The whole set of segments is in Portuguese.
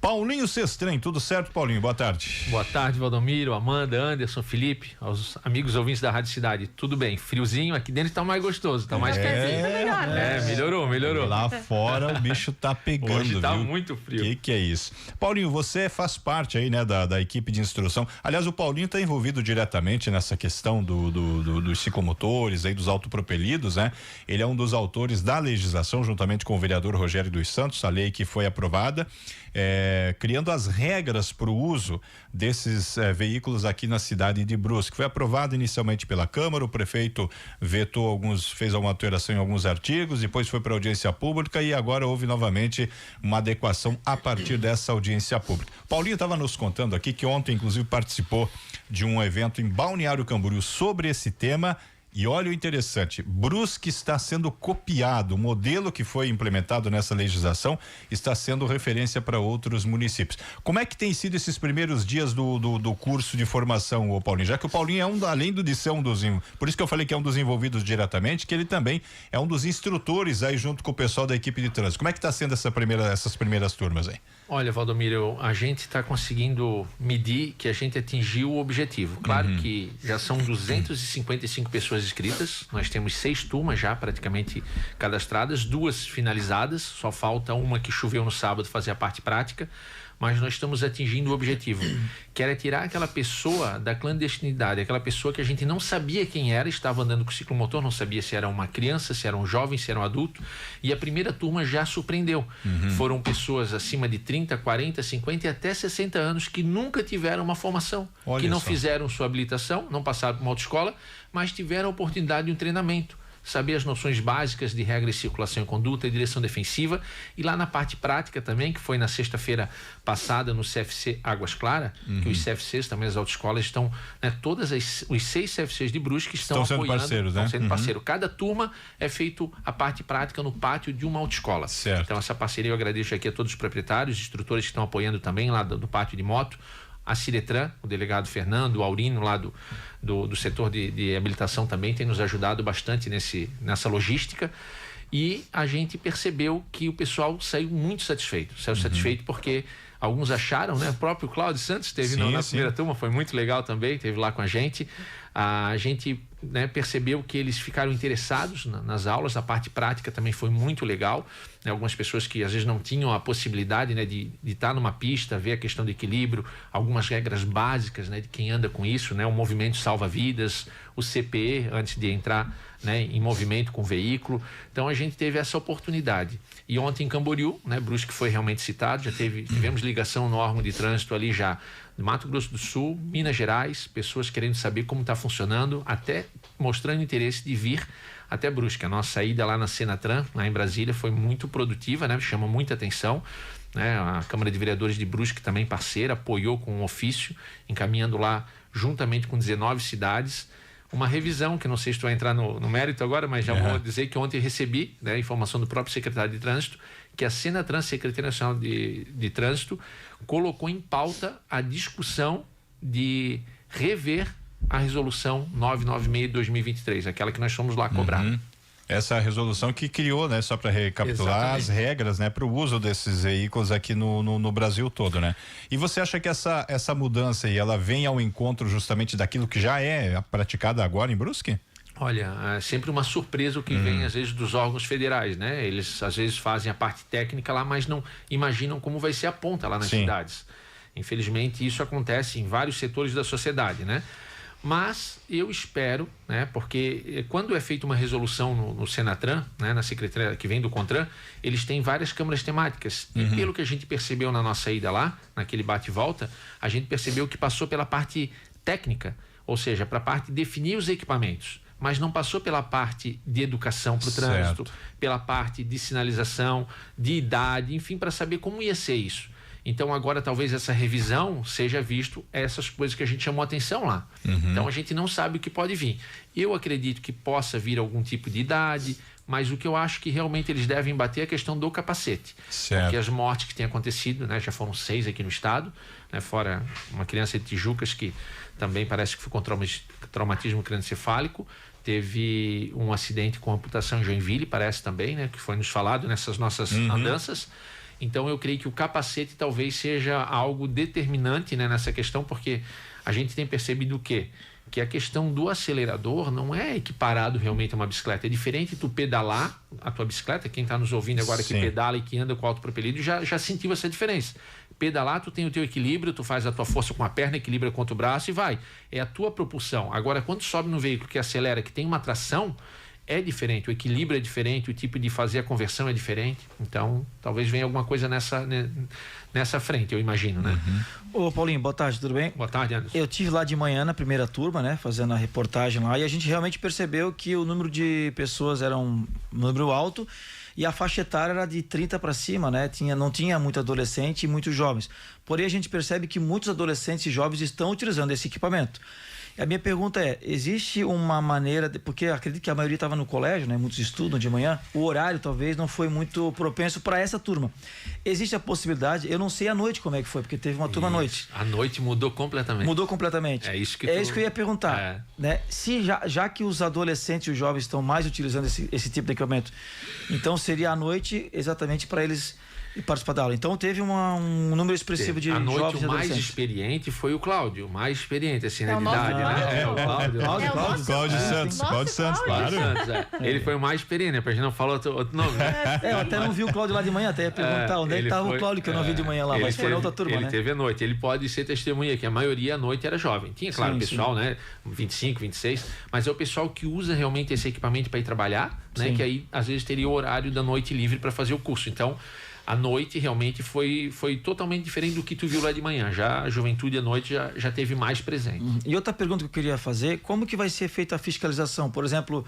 Paulinho Sestren, tudo certo, Paulinho? Boa tarde. Boa tarde, Valdomiro, Amanda, Anderson, Felipe, aos amigos ouvintes da Rádio Cidade. Tudo bem? Friozinho, aqui dentro tá mais gostoso, tá mais quentinho. Melhorou. Lá fora o bicho tá pegando. Hoje tá viu? muito frio. Que é isso? Paulinho, você faz parte aí, né, da equipe de instrução. Aliás, o Paulinho tá envolvido diretamente nessa questão dos ciclomotores aí, dos autopropelidos, né? Ele é um dos autores da legislação, juntamente com o vereador Rogério dos Santos, a lei que foi aprovada, criando as regras para o uso desses veículos aqui na cidade de Brusque. Foi aprovado inicialmente pela Câmara, o prefeito vetou fez alguma alteração em alguns artigos, depois foi para audiência pública e agora houve novamente uma adequação a partir dessa audiência pública. Paulinho estava nos contando aqui que ontem, inclusive, participou de um evento em Balneário Camboriú sobre esse tema. E olha o interessante, Brusque está sendo copiado, o modelo que foi implementado nessa legislação está sendo referência para outros municípios. Como é que tem sido esses primeiros dias do curso de formação, ô Paulinho? Já que o Paulinho além de ser por isso que eu falei que é um dos envolvidos diretamente, que ele também é um dos instrutores aí junto com o pessoal da equipe de trânsito. Como é que está sendo essas primeiras turmas aí? Olha, Valdomiro, a gente está conseguindo medir que a gente atingiu o objetivo. Claro que já são 255 pessoas inscritas, nós temos 6 turmas já praticamente cadastradas, 2 finalizadas, só falta uma que choveu no sábado fazer a parte prática, mas nós estamos atingindo o objetivo, que era tirar aquela pessoa da clandestinidade, aquela pessoa que a gente não sabia quem era, estava andando com ciclomotor, não sabia se era uma criança, se era um jovem, se era um adulto, e a primeira turma já surpreendeu. Foram pessoas acima de 30, 40, 50 e até 60 anos que nunca tiveram uma formação, que não fizeram sua habilitação, não passaram por uma autoescola, mas tiveram a oportunidade de um treinamento, saber as noções básicas de regra de circulação e conduta e direção defensiva, e lá na parte prática também, que foi na sexta-feira passada no CFC Águas Claras, que os CFCs também, as autoescolas estão, né, os 6 CFCs de Brusque estão sendo apoiando, parceiros, né? Estão sendo parceiros. Cada turma é feito a parte prática no pátio de uma autoescola. Certo. Então essa parceria eu agradeço aqui a todos os proprietários, instrutores que estão apoiando também lá do pátio de moto, a Ciretran, o delegado Fernando, o Aurino lá do setor de habilitação também tem nos ajudado bastante nessa logística, e a gente percebeu que o pessoal saiu muito satisfeito, satisfeito porque alguns acharam, né? O próprio Cláudio Santos esteve na primeira turma, foi muito legal também, esteve lá com a gente, né, percebeu que eles ficaram interessados nas aulas, a parte prática também foi muito legal, né? Algumas pessoas que às vezes não tinham a possibilidade, né, de estar numa pista, ver a questão do equilíbrio, algumas regras básicas, né, de quem anda com isso, né? O movimento salva-vidas, o CPE antes de entrar, né, em movimento com o veículo. Então a gente teve essa oportunidade. E ontem em Camboriú, né, Brusque foi realmente citado, tivemos ligação no órgão de trânsito ali já do Mato Grosso do Sul, Minas Gerais, pessoas querendo saber como está funcionando, até mostrando interesse de vir até Brusque. A nossa saída lá na Senatran, lá em Brasília, foi muito produtiva, né? Chama muita atenção, né? A Câmara de Vereadores de Brusque também parceira, apoiou com um ofício, encaminhando lá juntamente com 19 cidades uma revisão, que não sei se tu vai entrar no mérito agora, mas já vou dizer que ontem recebi, né, informação do próprio secretário de Trânsito, que a Senatran, Secretaria Nacional de Trânsito, colocou em pauta a discussão de rever a resolução 996 de 2023, aquela que nós fomos lá cobrar. Essa resolução que criou, né, só para recapitular, as regras, né, para o uso desses veículos aqui no Brasil todo, né? E você acha que essa mudança aí, ela vem ao encontro justamente daquilo que já é praticado agora em Brusque? Olha, é sempre uma surpresa o que vem às vezes dos órgãos federais, né? Eles às vezes fazem a parte técnica lá, mas não imaginam como vai ser a ponta lá nas cidades. Infelizmente isso acontece em vários setores da sociedade, né? Mas eu espero, né, porque quando é feita uma resolução no Senatran, né, na secretaria que vem do CONTRAN, eles têm várias câmaras temáticas. E pelo que a gente percebeu na nossa ida lá, naquele bate e volta, a gente percebeu que passou pela parte técnica, ou seja, para a parte de definir os equipamentos, mas não passou pela parte de educação para o trânsito, pela parte de sinalização, de idade, enfim, para saber como ia ser isso. Então agora talvez essa revisão seja visto essas coisas que a gente chamou a atenção lá. Então a gente não sabe o que pode vir. Eu acredito que possa vir algum tipo de idade, mas o que eu acho que realmente eles devem bater é a questão do capacete. Porque as mortes que têm acontecido, né, já foram 6 aqui no estado, né, fora uma criança de Tijucas que também parece que foi com traumatismo cranioencefálico. Teve um acidente com amputação em Joinville, parece também, né, que foi nos falado nessas nossas andanças. Então eu creio que o capacete talvez seja algo determinante, né, nessa questão, porque a gente tem percebido o quê? Que a questão do acelerador não é equiparado realmente a uma bicicleta. É diferente tu pedalar a tua bicicleta, quem está nos ouvindo agora que pedala e que anda com autopropelido já sentiu essa diferença. Pedalar, tu tem o teu equilíbrio, tu faz a tua força com a perna, equilibra contra o braço e vai. É a tua propulsão. Agora, quando sobe no veículo que acelera, que tem uma tração, é diferente, o equilíbrio é diferente, o tipo de fazer a conversão é diferente. Então, talvez venha alguma coisa nessa frente, eu imagino, né? Ô Paulinho, boa tarde, tudo bem? Boa tarde, Anderson. Eu tive lá de manhã na primeira turma, né, fazendo a reportagem lá, e a gente realmente percebeu que o número de pessoas era um número alto e a faixa etária era de 30 para cima, né? Não tinha muito adolescente e muitos jovens. Porém, a gente percebe que muitos adolescentes e jovens estão utilizando esse equipamento. A minha pergunta é, existe uma maneira, porque acredito que a maioria estava no colégio, né? Muitos estudam de manhã, o horário talvez não foi muito propenso para essa turma. Existe a possibilidade, eu não sei à noite como é que foi, porque teve uma turma à noite. A noite mudou completamente. Mudou completamente. É isso que eu ia perguntar. Né? Se já que os adolescentes e os jovens estão mais utilizando esse tipo de equipamento, então seria à noite exatamente para eles participar da aula. Então teve um número expressivo de jovens e adolescentes. O mais experiente foi o Cláudio, o mais experiente, assim, né, de idade, né? O Cláudio Santos. Cláudio Santos, claro. Ele foi o mais experiente, né? Pra gente não falar outro nome, né? Eu até não vi o Cláudio lá de manhã, até ia perguntar onde é que estava o Cláudio, que eu não vi de manhã lá, mas foi na outra turma, né? Ele teve à noite, ele pode ser testemunha, que a maioria à noite era jovem. Tinha, claro, pessoal, né? 25, 26, mas é o pessoal que usa realmente esse equipamento para ir trabalhar, né? Que aí, às vezes, teria o horário da noite livre para fazer o curso. Então, a noite realmente foi totalmente diferente do que tu viu lá de manhã. Já a juventude à noite já teve mais presente. E outra pergunta que eu queria fazer, como que vai ser feita a fiscalização? Por exemplo,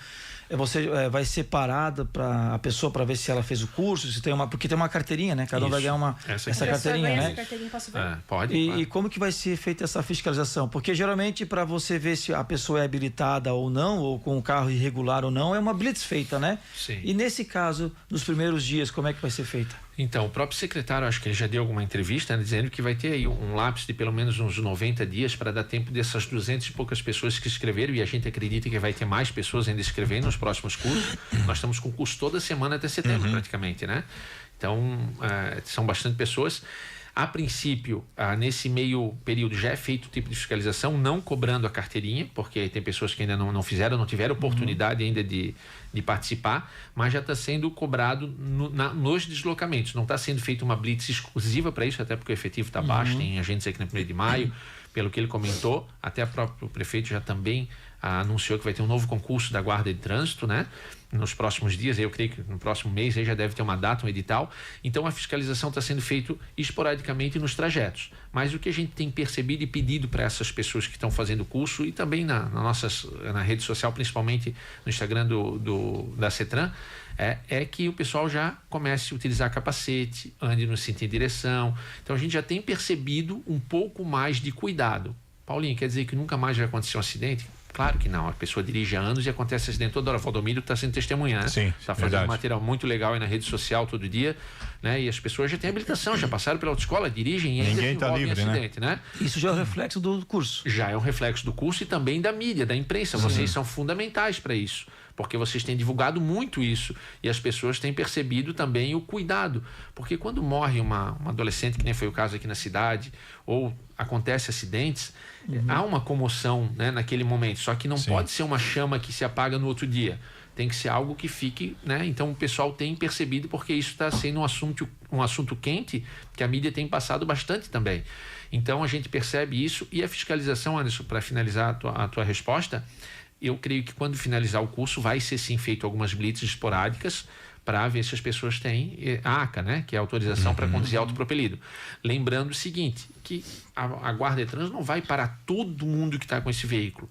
você vai ser parada para a pessoa para ver se ela fez o curso, se tem porque tem uma carteirinha, né? Cada um vai ganhar essa carteirinha, né? Pode. E como que vai ser feita essa fiscalização? Porque geralmente para você ver se a pessoa é habilitada ou não, ou com o carro irregular ou não, é uma blitz feita, né? Sim. E nesse caso, nos primeiros dias, como é que vai ser feita? Então, o próprio secretário, acho que ele já deu alguma entrevista, né, dizendo que vai ter aí um lapso de pelo menos uns 90 dias para dar tempo dessas 200 e poucas pessoas que escreveram, e a gente acredita que vai ter mais pessoas ainda escrevendo nos próximos cursos. Nós estamos com curso toda semana até setembro, praticamente, né? Então, são bastante pessoas. A princípio, nesse meio período já é feito o tipo de fiscalização, não cobrando a carteirinha, porque tem pessoas que ainda não fizeram, não tiveram oportunidade ainda de participar, mas já está sendo cobrado nos deslocamentos. Não está sendo feita uma blitz exclusiva para isso, até porque o efetivo está baixo, tem agentes aqui no 1º de maio, pelo que ele comentou, até o próprio prefeito já também anunciou que vai ter um novo concurso da Guarda de Trânsito, né? Nos próximos dias, eu creio que no próximo mês aí já deve ter uma data, um edital. Então a fiscalização está sendo feita esporadicamente nos trajetos. Mas o que a gente tem percebido e pedido para essas pessoas que estão fazendo o curso, e também na rede social, principalmente no Instagram da CETRAN, é que o pessoal já comece a utilizar capacete, ande no sentido de direção. Então a gente já tem percebido um pouco mais de cuidado. Paulinho, quer dizer que nunca mais vai acontecer um acidente? Claro que não, a pessoa dirige há anos e acontece acidente toda hora. Valdomiro está sendo testemunha, né? Sim, está fazendo um material muito legal aí na rede social todo dia, né? E as pessoas já têm habilitação, já passaram pela autoescola, dirigem e ainda se envolvem em acidente, né? Isso já é um reflexo do curso. Já é um reflexo do curso e também da mídia, da imprensa. Vocês são fundamentais para isso, porque vocês têm divulgado muito isso e as pessoas têm percebido também o cuidado. Porque quando morre uma adolescente, que nem foi o caso aqui na cidade, ou acontece acidentes, há uma comoção, né, naquele momento, só que não pode ser uma chama que se apaga no outro dia. Tem que ser algo que fique, né? Então o pessoal tem percebido, porque isso está sendo um assunto quente que a mídia tem passado bastante também. Então a gente percebe isso, e a fiscalização, Anderson, para finalizar a tua resposta, eu creio que quando finalizar o curso vai ser sim feito algumas blitzes esporádicas para ver se as pessoas têm a ACA, né? Que é a autorização para conduzir autopropelido. Lembrando o seguinte, que a Guarda de Trânsito não vai parar todo mundo que está com esse veículo.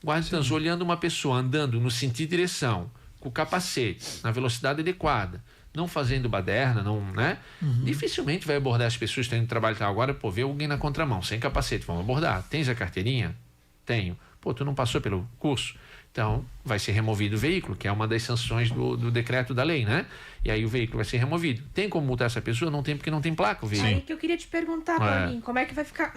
Guarda de Trânsito olhando uma pessoa andando no sentido de direção, com o capacete, na velocidade adequada, não fazendo baderna, né? Dificilmente vai abordar as pessoas que estão indo trabalhar agora, vê alguém na contramão, sem capacete, vamos abordar. Tens a carteirinha? Tenho. Tu não passou pelo curso? Então, vai ser removido o veículo, que é uma das sanções do decreto da lei, né? E aí o veículo vai ser removido. Tem como multar essa pessoa? Não tem, porque não tem placa o veículo. Aí que eu queria te perguntar, Paulinho, como é que vai ficar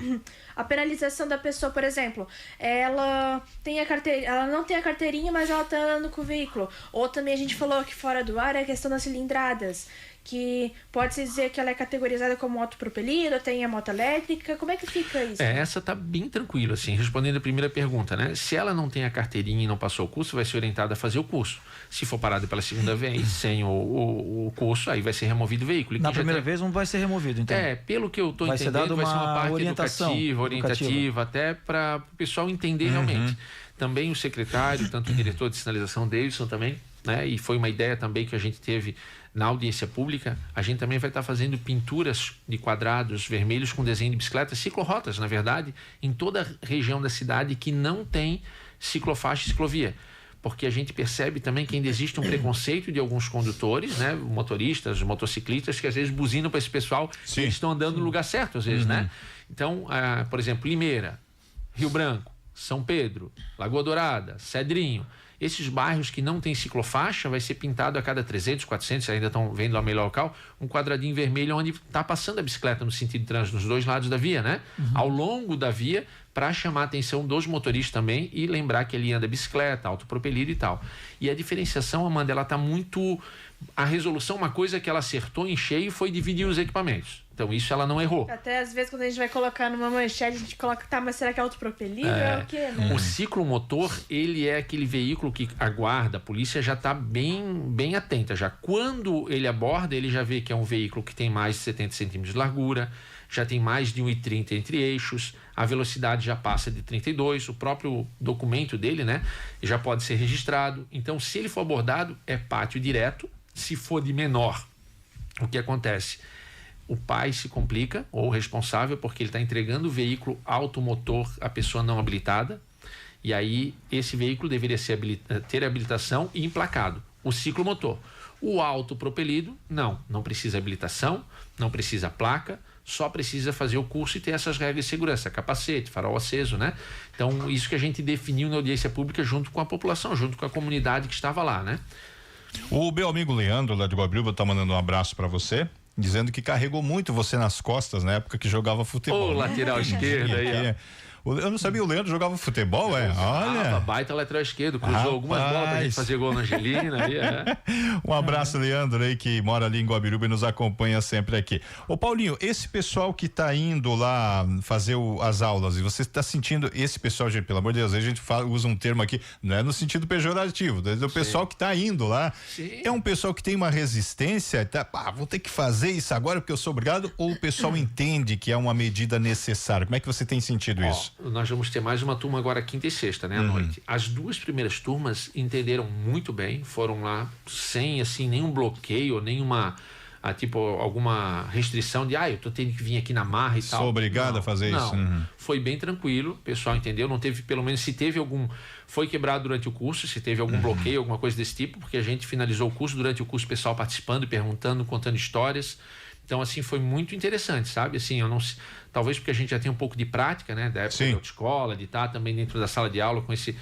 a penalização da pessoa, por exemplo, ela tem a carteirinha, ela não tem a carteirinha, mas ela tá andando com o veículo. Ou também a gente falou aqui fora do ar, a questão das cilindradas, que pode-se dizer que ela é categorizada como moto propelida, tem a moto elétrica, como é que fica isso? Essa tá bem tranquilo, assim, respondendo a primeira pergunta, né? Se ela não tem a carteirinha e não passou o curso, vai ser orientada a fazer o curso. Se for parada pela segunda vez, sem o curso, aí vai ser removido o veículo. Na primeira vez não vai ser removido, então? Pelo que eu estou entendendo, vai ser uma parte orientativa, até para o pessoal entender realmente. Também o secretário, tanto o diretor de sinalização, Davidson também, né? E foi uma ideia também que a gente teve na audiência pública. A gente também vai estar fazendo pinturas de quadrados vermelhos com desenho de bicicletas, ciclorotas, na verdade, em toda a região da cidade que não tem ciclofaixa e ciclovia. Porque a gente percebe também que ainda existe um preconceito de alguns condutores, né? Motoristas, motociclistas, que às vezes buzinam para esse pessoal que eles estão andando no lugar certo, às vezes, né? Então, por exemplo, Limeira, Rio Branco, São Pedro, Lagoa Dourada, Cedrinho, esses bairros que não tem ciclofaixa, vai ser pintado a cada 300, 400, ainda estão vendo lá o melhor local, um quadradinho vermelho onde está passando a bicicleta no sentido de trânsito, nos dois lados da via, né? Ao longo da via, para chamar a atenção dos motoristas também e lembrar que ele anda bicicleta, autopropelido e tal. E a diferenciação, Amanda, ela está muito... A resolução, uma coisa que ela acertou em cheio foi dividir os equipamentos. Então, isso ela não errou. Até às vezes, quando a gente vai colocar numa manchete, a gente coloca, tá, mas será que é autopropelido? É o quê, né? O ciclomotor, ele é aquele veículo que a guarda, a polícia já está bem atenta. Já quando ele aborda, ele já vê que é um veículo que tem mais de 70 centímetros de largura, já tem mais de 1,30 entre eixos, a velocidade já passa de 32, o próprio documento dele, né, já pode ser registrado. Então, se ele for abordado, é pátio direto. Se for de menor, o que acontece? O pai se complica, ou o responsável, porque ele está entregando o veículo automotor à pessoa não habilitada, e aí esse veículo deveria ter habilitação e emplacado. O ciclomotor. O autopropelido, não precisa habilitação, não precisa placa, só precisa fazer o curso e ter essas regras de segurança, capacete, farol aceso, né? Então, isso que a gente definiu na audiência pública junto com a população, junto com a comunidade que estava lá, né? O meu amigo Leandro, lá de Guabiruba, tá mandando um abraço para você, dizendo que carregou muito você nas costas na época que jogava futebol. Ô, lateral esquerda aí, Eu não sabia, o Leandro jogava futebol, Olha. Baita lateral esquerdo, cruzou algumas bolas pra gente fazer gol na Angelina. Um abraço, Leandro, aí, que mora ali em Guabiruba e nos acompanha sempre aqui. Ô, Paulinho, esse pessoal que tá indo lá fazer as aulas, e você está sentindo, esse pessoal, gente, pelo amor de Deus, a gente usa um termo aqui, não é no sentido pejorativo, o pessoal que tá indo lá, é um pessoal que tem uma resistência, vou ter que fazer isso agora porque eu sou obrigado, ou o pessoal entende que é uma medida necessária? Como é que você tem sentido isso? Nós vamos ter mais uma turma agora quinta e sexta, né, à noite. As duas primeiras turmas entenderam muito bem, foram lá sem, assim, nenhum bloqueio, nenhuma, alguma restrição de, eu tô tendo que vir aqui na marra e tal. Sou obrigado a fazer isso. Foi bem tranquilo, o pessoal entendeu, não teve, pelo menos, se teve algum, foi quebrado durante o curso, se teve algum bloqueio, alguma coisa desse tipo, porque a gente finalizou o curso, durante o curso o pessoal participando, perguntando, contando histórias. Então, assim, foi muito interessante, sabe? Assim, talvez porque a gente já tem um pouco de prática, né? Da época da autoescola, de estar também dentro da sala de aula com esse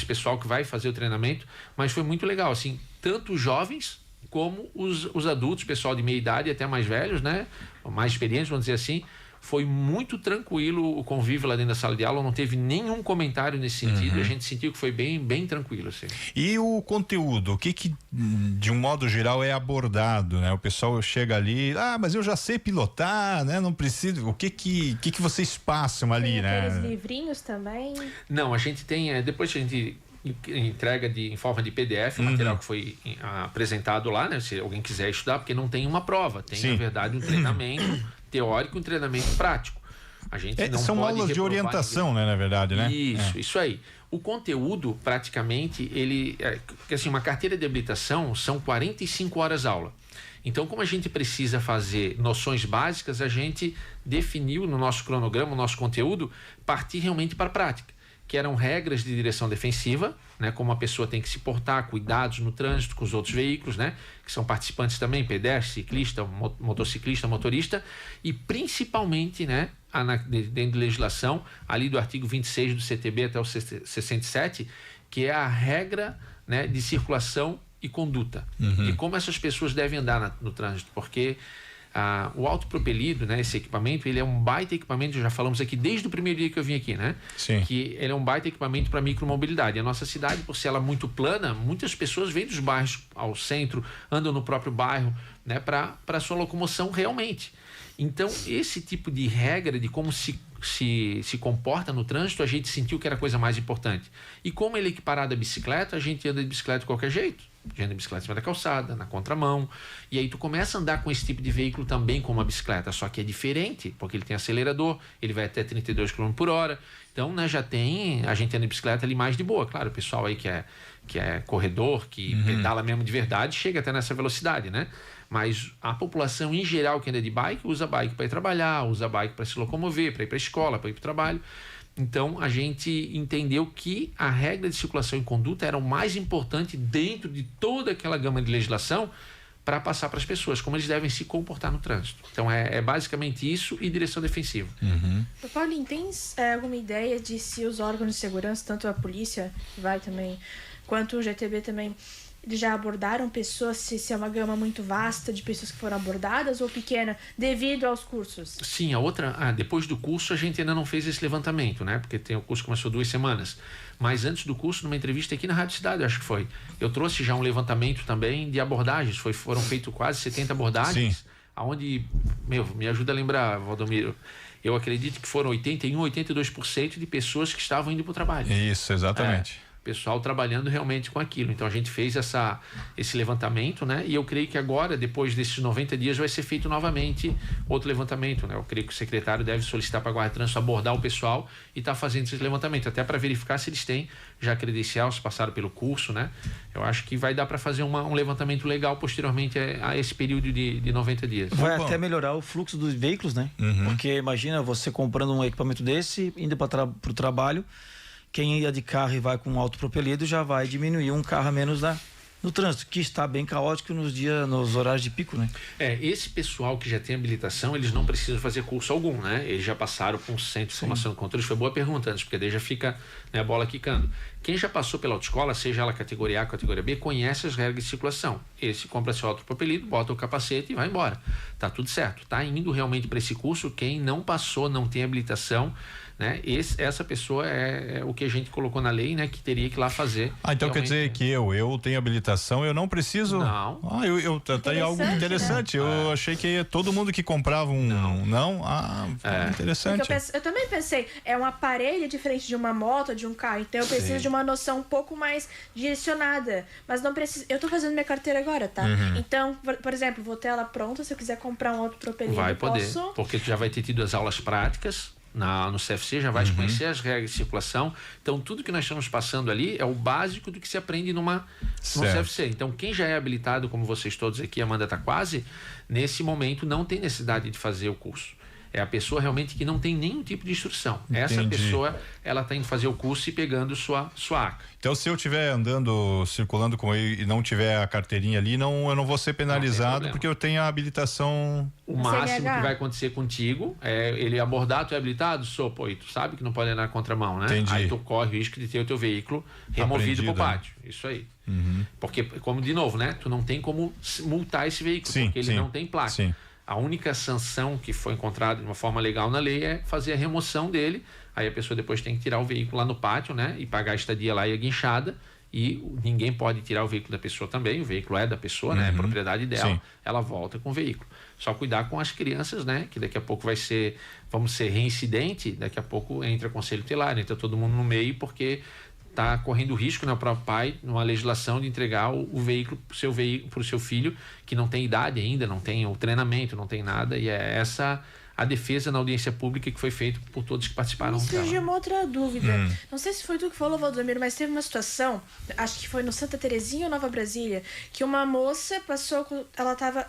pessoal que vai fazer o treinamento, mas foi muito legal, assim, tanto os jovens como os adultos, pessoal de meia idade e até mais velhos, né? Mais experientes, vamos dizer assim. Foi muito tranquilo o convívio lá dentro da sala de aula, não teve nenhum comentário nesse sentido, a gente sentiu que foi bem tranquilo, assim. E o conteúdo, o que de um modo geral é abordado, né? O pessoal chega ali, mas eu já sei pilotar, né? Não preciso, o que vocês passam ali, tem né? Aqueles livrinhos também? Não, a gente tem, depois a gente entrega em forma de PDF o material que foi apresentado lá, né? Se alguém quiser estudar, porque não tem uma prova, tem na verdade um treinamento teórico e um treinamento prático. A gente não são pode aulas de orientação, né, na verdade, né? Isso aí. O conteúdo, praticamente, assim, uma carteira de habilitação são 45 horas aula. Então, como a gente precisa fazer noções básicas, a gente definiu no nosso cronograma, no nosso conteúdo, partir realmente para a prática, que eram regras de direção defensiva, né, como a pessoa tem que se portar, cuidados no trânsito com os outros veículos, né, que são participantes também, pedestre, ciclista, motociclista, motorista, e principalmente, né, dentro de legislação, ali do artigo 26 do CTB até o 67, que é a regra, né, de circulação e conduta, e como essas pessoas devem andar no trânsito, porque O autopropelido, né, esse equipamento, ele é um baita equipamento, já falamos aqui desde o primeiro dia que eu vim aqui, né? Sim. Que ele é um baita equipamento para micromobilidade. A nossa cidade, por ser ela muito plana, muitas pessoas vêm dos bairros ao centro, andam no próprio bairro, né, para sua locomoção realmente. Então, esse tipo de regra de como se comporta no trânsito, a gente sentiu que era a coisa mais importante. E como ele é equiparado à bicicleta, a gente anda de bicicleta de qualquer jeito. A gente anda de bicicleta em cima da calçada, na contramão. E aí tu começa a andar com esse tipo de veículo também como uma bicicleta, só que é diferente, porque ele tem acelerador, ele vai até 32 km por hora. Então, né, a gente anda de bicicleta ali mais de boa. Claro, o pessoal aí que é corredor, que pedala mesmo de verdade, chega até nessa velocidade, né? Mas a população em geral que anda de bike, usa bike para ir trabalhar, usa bike para se locomover, para ir para a escola, para ir para o trabalho. Então, a gente entendeu que a regra de circulação e conduta era o mais importante dentro de toda aquela gama de legislação para passar para as pessoas, como eles devem se comportar no trânsito. Então, é basicamente isso e direção defensiva. Paulinho, tens alguma ideia de se os órgãos de segurança, tanto a polícia, vai também, quanto o GTB também, eles já abordaram pessoas, se é uma gama muito vasta de pessoas que foram abordadas ou pequena, devido aos cursos? Sim, depois do curso a gente ainda não fez esse levantamento, né? Porque o curso começou 2 semanas. Mas antes do curso, numa entrevista aqui na Rádio Cidade, acho que foi, eu trouxe já um levantamento também de abordagens. Foram feitos quase 70 abordagens. Sim. Onde, me ajuda a lembrar, Valdomiro, eu acredito que foram 81, 82% de pessoas que estavam indo para o trabalho. Isso, exatamente. Pessoal trabalhando realmente com aquilo. Então a gente fez esse levantamento, né? E eu creio que agora, depois desses 90 dias, vai ser feito novamente outro levantamento, né? Eu creio que o secretário deve solicitar para a Guarda de Trânsito abordar o pessoal e estar fazendo esse levantamento, até para verificar se eles têm já credencial, se passaram pelo curso, né? Eu acho que vai dar para fazer um levantamento legal posteriormente a esse período de 90 dias. Vai até melhorar o fluxo dos veículos, né? Porque imagina você comprando um equipamento desse, indo para o trabalho, quem ia de carro e vai com um autopropelido já vai diminuir um carro a menos no trânsito, que está bem caótico nos horários de pico, né? Esse pessoal que já tem habilitação, eles não precisam fazer curso algum, né? Eles já passaram por um centro de formação de controle. Foi boa pergunta antes, porque daí já fica, né, a bola quicando. Quem já passou pela autoescola, seja ela categoria A, categoria B, conhece as regras de circulação. Esse compra seu autopropelido, bota o capacete e vai embora. Tá tudo certo. Tá indo realmente para esse curso quem não passou, não tem habilitação, né? Essa pessoa é o que a gente colocou na lei, né? Que teria que ir lá fazer. Então quer dizer que eu tenho habilitação, eu não preciso? Não. Tem algo interessante. Né? Eu achei que todo mundo que comprava não? Interessante. Eu também pensei, é um aparelho diferente de uma moto, de um carro, então eu preciso de uma noção um pouco mais direcionada, mas não preciso. Eu tô fazendo minha carteira agora, tá? Então, por exemplo, vou ter ela pronta, se eu quiser comprar um autopropelido, vai poder, porque tu já vai ter tido as aulas práticas no CFC, já vai conhecer as regras de circulação. Então, tudo que nós estamos passando ali é o básico do que se aprende no CFC. Então, quem já é habilitado, como vocês todos aqui, a Amanda está quase, nesse momento não tem necessidade de fazer o curso. É a pessoa realmente que não tem nenhum tipo de instrução. Entendi. Essa pessoa, ela está indo fazer o curso e pegando sua ACA. Então, se eu estiver circulando com ele e não tiver a carteirinha ali, eu não vou ser penalizado porque eu tenho a habilitação. O máximo que vai acontecer contigo é ele abordar, tu é habilitado? Sou, e tu sabe que não pode andar na contramão, né? Entendi. Aí tu corre o risco de ter o teu veículo removido pro pátio. Isso aí. Porque, como de novo, né? Tu não tem como multar esse veículo, porque ele não tem placa. Sim. A única sanção que foi encontrada de uma forma legal na lei é fazer a remoção dele. Aí a pessoa depois tem que tirar o veículo lá no pátio, né? E pagar a estadia lá e a guinchada. E ninguém pode tirar o veículo da pessoa também. O veículo é da pessoa, né? É propriedade dela. Sim. Ela volta com o veículo. Só cuidar com as crianças, né? Que daqui a pouco vamos ser reincidente. Daqui a pouco entra conselho tutelar, entra todo mundo no meio, porque está correndo risco, né, o próprio pai, numa legislação de entregar o veículo para o seu filho, que não tem idade ainda, não tem o treinamento, não tem nada, e é essa a defesa na audiência pública que foi feita por todos que participaram. Surgiu uma outra dúvida. Não sei se foi tu que falou, Valdomiro, mas teve uma situação, acho que foi no Santa Terezinha ou Nova Brasília, que uma moça passou,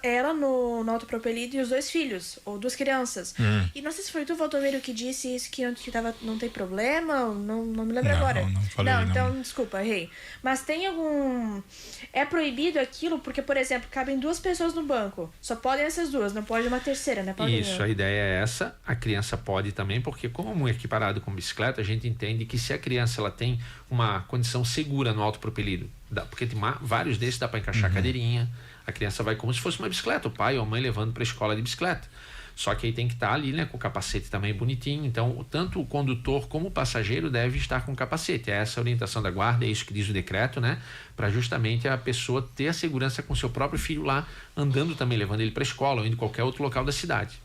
ela no autopropelido e os 2 filhos, ou 2 crianças. E não sei se foi tu, Valdomiro, que disse isso, que não tem problema, não me lembro agora. Não falei, então, desculpa, errei. Mas tem algum... É proibido aquilo porque, por exemplo, cabem 2 pessoas no banco. Só podem essas 2, não pode uma terceira, né, Paulinho? Isso, a ideia é essa. A criança pode também, porque como é equiparado com bicicleta, a gente entende que se a criança ela tem uma condição segura no autopropelido, porque tem vários desses dá para encaixar a cadeirinha, A criança vai como se fosse uma bicicleta, o pai ou a mãe levando para a escola de bicicleta. Só que aí tem que estar ali, né, com o capacete também bonitinho. Então, tanto o condutor como o passageiro deve estar com capacete. É essa a orientação da guarda, é isso que diz o decreto, né? Para justamente a pessoa ter a segurança com seu próprio filho lá, andando também, levando ele para a escola ou indo em qualquer outro local da cidade.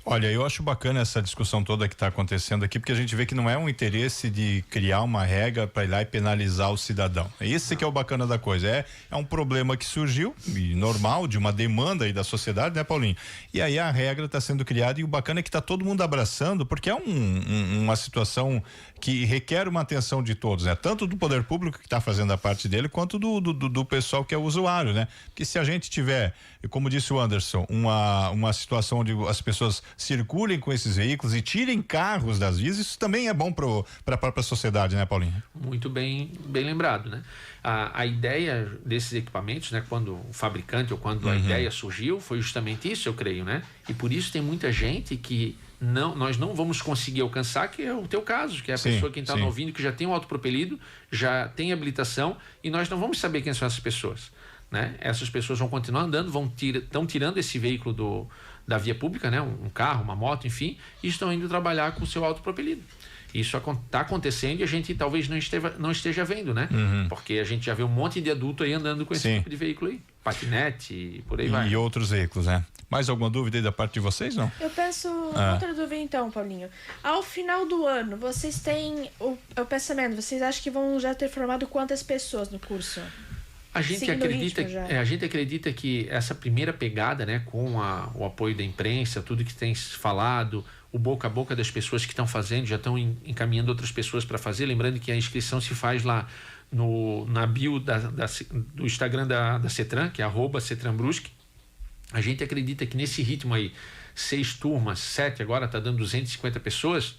Olha, eu acho bacana essa discussão toda que está acontecendo aqui, porque a gente vê que não é um interesse de criar uma regra para ir lá e penalizar o cidadão. Esse que é o bacana da coisa. É um problema que surgiu, e normal, de uma demanda aí da sociedade, né, Paulinho? E aí a regra está sendo criada e o bacana é que está todo mundo abraçando, porque é uma situação que requer uma atenção de todos, né? Tanto do poder público que está fazendo a parte dele, quanto do pessoal que é o usuário, né? Porque se a gente tiver, como disse o Anderson, uma situação onde as pessoas circulem com esses veículos e tirem carros das vias, isso também é bom para a própria sociedade, né, Paulinho? Muito bem lembrado, né? A ideia desses equipamentos, né, quando o fabricante ou quando a ideia surgiu, foi justamente isso, eu creio, né? E por isso tem muita gente que nós não vamos conseguir alcançar, que é o teu caso, que é a pessoa que está ouvindo, que já tem um autopropelido, já tem habilitação, e nós não vamos saber quem são essas pessoas, né? Essas pessoas vão continuar andando, estão tirando esse veículo da via pública, né? Um carro, uma moto, enfim, e estão indo trabalhar com o seu autopropelido. Isso está acontecendo e a gente talvez não esteja vendo, né? Porque a gente já vê um monte de adulto aí andando com esse tipo de veículo aí. Patinete e por aí vai. E outros veículos, né? Mais alguma dúvida aí da parte de vocês, não? Eu peço outra dúvida então, Paulinho. Ao final do ano, vocês têm o pensamento, vocês acham que vão já ter formado quantas pessoas no curso? A gente acredita que essa primeira pegada, né, com o apoio da imprensa, tudo que tem falado, o boca a boca das pessoas que estão fazendo, já estão encaminhando outras pessoas para fazer. Lembrando que a inscrição se faz lá na bio do Instagram da CETRAN, que é @CETRANBrusque. A gente acredita que nesse ritmo aí, 6 turmas, 7, agora está dando 250 pessoas,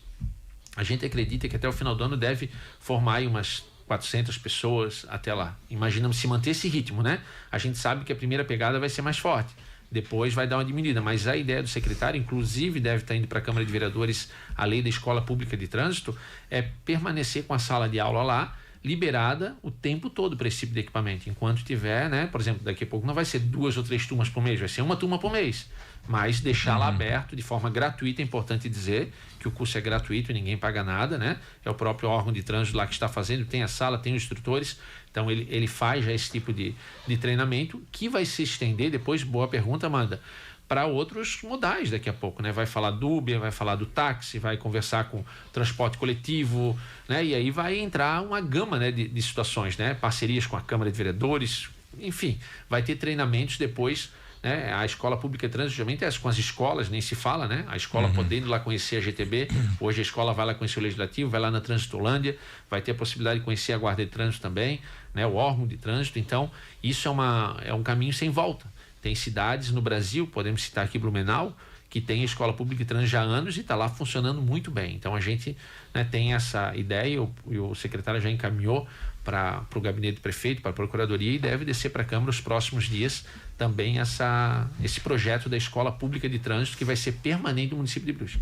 a gente acredita que até o final do ano deve formar aí umas 400 pessoas até lá. Imaginamos se manter esse ritmo, né? A gente sabe que a primeira pegada vai ser mais forte. Depois vai dar uma diminuída, mas a ideia do secretário, inclusive deve estar indo para a Câmara de Vereadores a lei da Escola Pública de Trânsito, é permanecer com a sala de aula lá, liberada o tempo todo para esse tipo de equipamento. Enquanto tiver, né? Por exemplo, daqui a pouco não vai ser 2 ou 3 turmas por mês, vai ser uma turma por mês. Mas deixar lá aberto de forma gratuita, é importante dizer que o curso é gratuito e ninguém paga nada, né? É o próprio órgão de trânsito lá que está fazendo, tem a sala, tem os instrutores, então ele faz já esse tipo de treinamento que vai se estender depois, boa pergunta, Amanda, para outros modais daqui a pouco, né? Vai falar do Uber, vai falar do táxi, vai conversar com transporte coletivo, né? E aí vai entrar uma gama, né, de situações, né? Parcerias com a Câmara de Vereadores, enfim, vai ter treinamentos depois, né? A Escola Pública de Trânsito, geralmente com as escolas, nem se fala, né? A escola podendo lá conhecer a GTB, hoje a escola vai lá conhecer o Legislativo, vai lá na Transitolândia, vai ter a possibilidade de conhecer a Guarda de Trânsito também, né? O órgão de trânsito, então isso é um caminho sem volta. Tem cidades no Brasil, podemos citar aqui Blumenau, que tem a Escola Pública de Trânsito já há anos e está lá funcionando muito bem. Então a gente, né, tem essa ideia e o secretário já encaminhou para o gabinete do prefeito, para a procuradoria, e deve descer para a Câmara os próximos dias também esse projeto da Escola Pública de Trânsito, que vai ser permanente no município de Brusque.